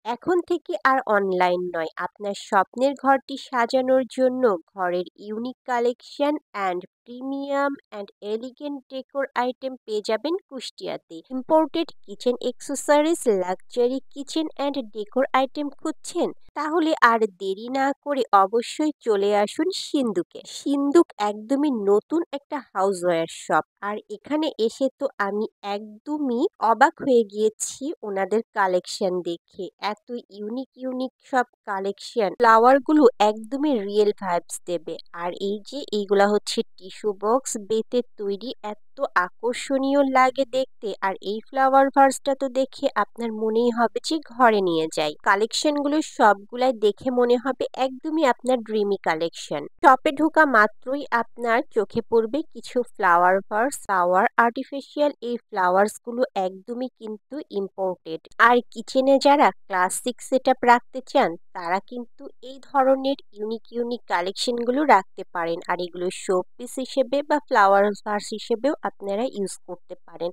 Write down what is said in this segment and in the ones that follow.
এখন থেকে আর অনলাইন নয়, আপনার স্বপ্নের ঘরটি সাজানোর জন্য ঘরের unique collection and premium and elegant decor item পেয়ে যাবেন কুষ্টিয়াতে। Imported kitchen accessories, luxury kitchen and decor item খুঁজছেন? তাহলে আর দেরি না করে অবশ্যই চলে আসুন সিন্ধুকে। সিন্ধুক একদমই নতুন একটা হাউসওয়্যার শপ, আর এখানে এসে তো আমি একদমই অবাক হয়ে গিয়েছি ওনাদের কালেকশন দেখে। এত ইউনিক ইউনিক সব কালেকশন, ফ্লাওয়ার গুলো একদমই রিয়েল ভাইবস দেবে। আর এই যে এইগুলা হচ্ছে টিস্যু বক্স, বেতের তৈরি, এত আকর্ষণীয় লাগে দেখতে। আর এই ফ্লাওয়ার ভার্সটা তো দেখে আপনার মনেই হবে যে ঘরে নিয়ে যাই। কালেকশন গুলো সবগুলাই দেখে মনে হবে একদমই আপনার ড্রিমি কালেকশন। শপে ঢোকা মাত্রই আপনার চোখে পড়বে কিছু ফ্লাওয়ার ভার্স, ফ্লাওয়ার আর্টিফিশিয়াল। এই ফ্লাওয়ার্স গুলো একদমই কিন্তু ইম্পোর্টেড। আর কিচেনে যারা ক্লাসিক সেটআপ রাখতে চান তারা কিন্তু এই ধরনের ইউনিক ইউনিক কালেকশন গুলো রাখতে পারেন। আর এগুলো শো পিস হিসেবে বা ফ্লাওয়ার ভার্স হিসেবেও আপনারা ইউজ করতে পারেন।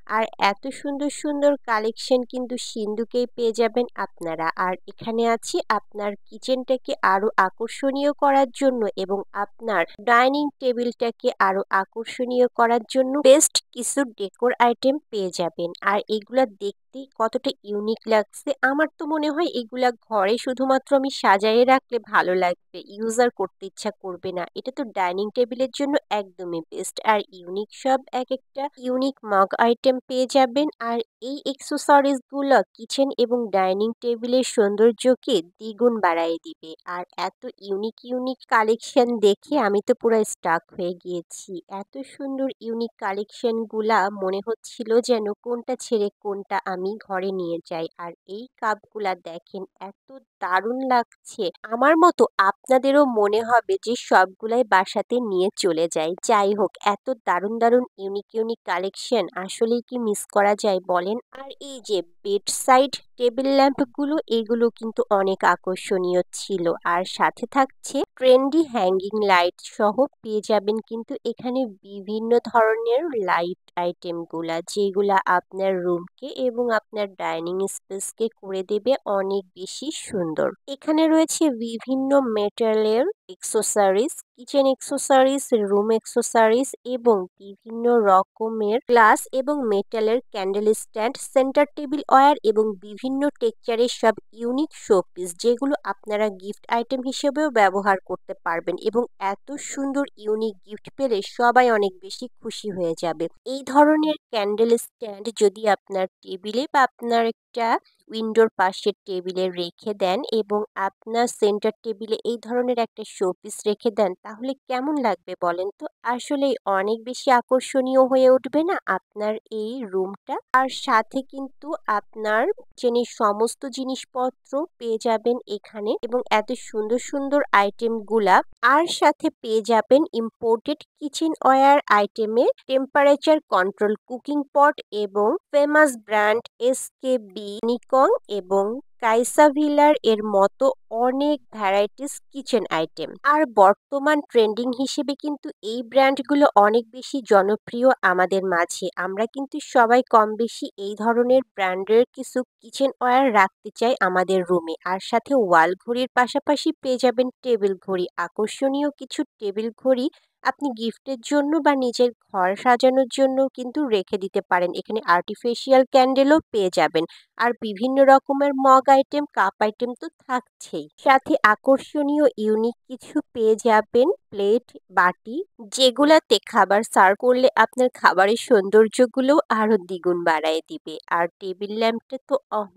আর এত সুন্দর সুন্দর কালেকশন কিন্তু সিন্ধুকেই পেয়ে যাবেন আপনারা। আর এখানে আছি আপনার কিচেনটাকে আরো আকর্ষণীয় করার জন্য এবং আপনার ডাইনিং টেবিলটাকে আরো আকর্ষণীয় করার জন্য বেস্ট কিছু ডেকোর আইটেম পেয়ে যাবেন। আর এগুলা দেখতে কতটা ইউনিক লাগছে, আমার তো মনে হয় এগুলা ঘরে শুধুমাত্র আমি সাজায়ে রাখলে ভালো লাগবে, ইউজার করতে ইচ্ছা করবে না। এটা তো ডাইনিং টেবিলের জন্য একদমই বেস্ট। আর ইউনিক সব এক একটা ইউনিক মগ আইটেম পেয়ে যাবেন। আর এই এক্সেসরিজ গুলো কিচেন এবং ডাইনিং টেবিলের সৌন্দর্যকে দ্বিগুণ বাড়ায় দিবে। আর এত ইউনিক ইউনিক কালেকশন দেখে আমি তো পুরো স্টাক হয়ে গিয়েছি। এত সুন্দর ইউনিক কালেকশন গুলা মনে হচ্ছিল যেন কোনটা ছেড়ে কোনটা আমি ঘরে নিয়ে যাই। আর এই কাপগুলা দেখেন এত দারুণ লাগছে, আমার মতো আপনাদেরও মনে হবে যে সবগুলাই বাসাতে নিয়ে চলে যাই। যাই হোক, এত দারুণ দারুণ ইউনিক ইউনিক কালেকশন আসলেই কি মিস করা যায় বলেন? আর এই যে বেড সাইড টেবিল ল্যাম্প গুলো, এগুলো কিন্তু অনেক আকর্ষণীয় ছিল। আর সাথে থাকছে ট্রেন্ডি হ্যাঙ্গিং লাইট সহ পেয়ে যাবেন কিন্তু এখানে বিভিন্ন ধরনের লাইট আইটেম গুলা, যেগুলা আপনার রুমকে এবং আপনার ডাইনিং স্পেসকে করে দেবে অনেক বেশি সুন্দর। এখানে রয়েছে বিভিন্ন মেটালের accessories, kitchen accessories, room accessories এবং বিভিন্ন রকমের গ্লাস এবং মেটালের candle stand, centre table ware এবং বিভিন্ন টেক্সচারের সব ইউনিক শোপিস, যেগুলো আপনারা গিফট আইটেম হিসেবেও ব্যবহার করতে পারবেন। এবং এত সুন্দর ইউনিক গিফট পেলে সবাই অনেক বেশি খুশি হয়ে যাবে। এই ধরনের ক্যান্ডেল স্ট্যান্ড যদি আপনার টেবিলে বা আপনার একটা উইন্ডোর পাশের টেবিলে রেখে দেন এবং আপনার সেন্টার টেবিলে এই ধরনের একটা শোপিস রেখে দেন, তাহলে কেমন লাগবে বলেন তো? আসলেই অনেক বেশি আকর্ষণীয় হয়ে উঠবে না আপনার এই রুমটা? আর সাথে কিন্তু আপনার কিচেনের সমস্ত জিনিসপত্র পেয়ে যাবেন এখানে এবং এত সুন্দর সুন্দর আইটেম গুলা। আর সাথে পেয়ে যাবেন ইম্পোর্টেড কিচেন ওয়্যার আইটেমে টেম্পারেচার কন্ট্রোল কুকিং পট এবং ফেমাস ব্র্যান্ড এসকেবি, নিকং এবং কাইসাভিলার এর মতো অনেক ভ্যারাইটিস কিচেন আইটেম। আর বর্তমান ট্রেন্ডিং হিসেবে কিন্তু এই ব্র্যান্ডগুলো অনেক বেশি জনপ্রিয় আমাদের মাঝে। আমরা কিন্তু সবাই কম বেশি এই ধরনের ব্র্যান্ডের কিছু কিচেন ওয়্যার রাখতে চাই আমাদের রুমে। আর সাথে ওয়াল ঘড়ির পাশাপাশি পেয়ে যাবেন টেবিল ঘড়ি, আকর্ষণীয় কিছু টেবিল ঘড়ি আপনি গিফটের জন্য বা নিজের ঘর সাজানোর জন্য কিন্তু রেখে দিতে পারেন। এখানে আর্টিফিশিয়াল ক্যান্ডেলও পেয়ে যাবেন। আর বিভিন্ন রকমের মগ আইটেম, কাপ আইটেম তো থাকছেই, সাথে আকর্ষণীয় ইউনিক কিছু পেয়ে যাবেন প্লেট, বাটি, যেগুলাতে খাবার সার্ভ করলে আপনার খাবারের সৌন্দর্যগুলো আরো দ্বিগুণ বাড়ায় দিবে। আর টেবিল ল্যাম্পটা তো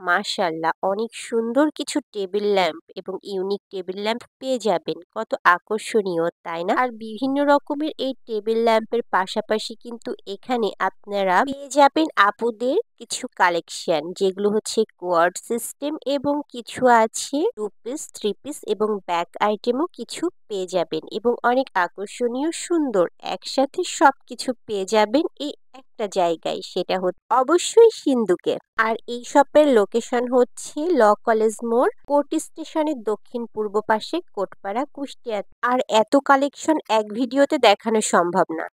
মাশাআল্লাহ, অনেক সুন্দর কিছু টেবিল ল্যাম্প এবং ইউনিক টেবিল ল্যাম্প পেয়ে যাবেন, কত আকর্ষণীয় তাই না? আর বিভিন্ন রকমের এই টেবিল ল্যাম্পের পাশাপাশি কিন্তু এখানে আপনারা পেয়ে যাবেন আপুদের কিছু কালেকশন, যেগুলো হচ্ছে কোয়ার্ড সিস্টেম এবং কিছু আছে 2 পিস, 3 পিস এবং ব্যাক আইটেমও কিছু পেয়ে যাবেন এবং অনেক আকর্ষণীয় সুন্দর একসাথে সবকিছু পেয়ে যাবেন এই একটা জায়গায়, সেটা হচ্ছে অবশ্যই সিন্ধুকে। আর এই শপের লোকেশন হচ্ছে ল কলেজ মোড়, কোর্ট স্টেশনের দক্ষিণ পূর্ব পাশে, কোটপাড়া, কুষ্টিয়া। আর এত কালেকশন এক ভিডিওতে দেখানো সম্ভব না।